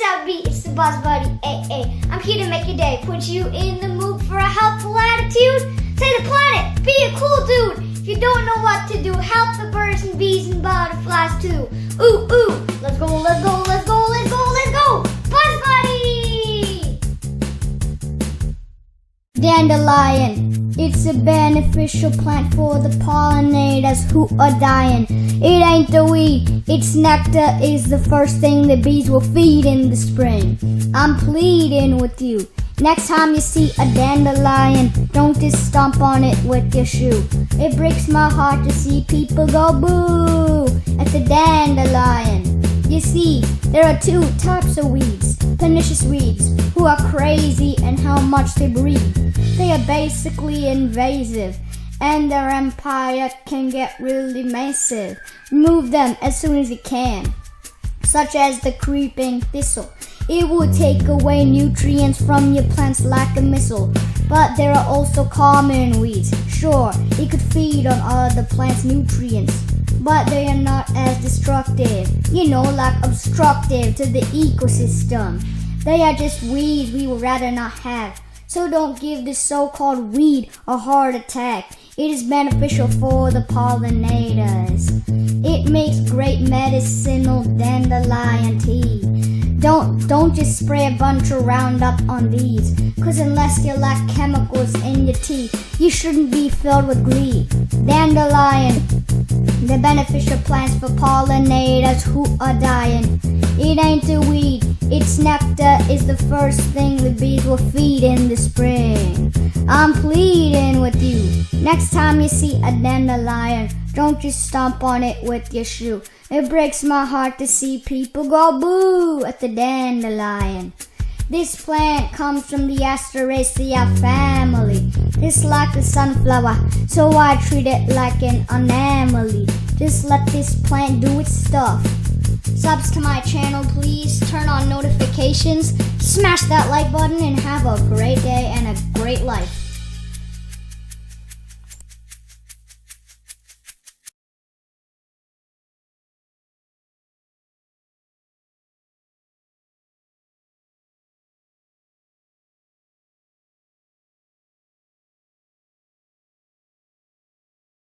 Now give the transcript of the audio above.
up, B? It's the Boss Buddy. Hey, I'm here to make your day. Put you in the mood for a helpful attitude. Save the planet. Be a cool dude. If you don't know what to do, help the birds and bees and butterflies too. Ooh, ooh. Let's go, let's go, let's go, let's go, let's go. Boss Buddy! Dandelion. It's a beneficial plant for the pollinators who are dying. It ain't a weed, its nectar is the first thing the bees will feed in the spring. I'm pleading with you. Next time you see a dandelion, don't just stomp on it with your shoe. It breaks my heart to see people go boo at the dandelion. You see, there are two types of weeds, pernicious weeds, who are crazy and how much they breed. They are basically invasive, and their empire can get really massive. Remove them as soon as you can, such as the creeping thistle. It will take away nutrients from your plants like a missile. But there are also common weeds. Sure, it could feed on other plants' nutrients, but they are not as destructive, like obstructive to the ecosystem. They are just weeds we would rather not have. So don't give this so-called weed a heart attack. It is beneficial for the pollinators. It makes great medicinal dandelion tea. Don't just spray a bunch of Roundup on these, cause unless you lack chemicals in your tea, you shouldn't be filled with glee. Dandelion, the beneficial plants for pollinators who are dying. It ain't a weed, its nectar is the first thing the bees will feed in the spring. I'm pleading with you. Next time you see a dandelion, don't just stomp on it with your shoe. It breaks my heart to see people go boo at the dandelion. This plant comes from the Asteraceae family. It's like the sunflower, so I treat it like an anomaly. Just let this plant do its stuff. Subs to my channel, please. Turn on notifications. Smash that like button and have a great day and a great life.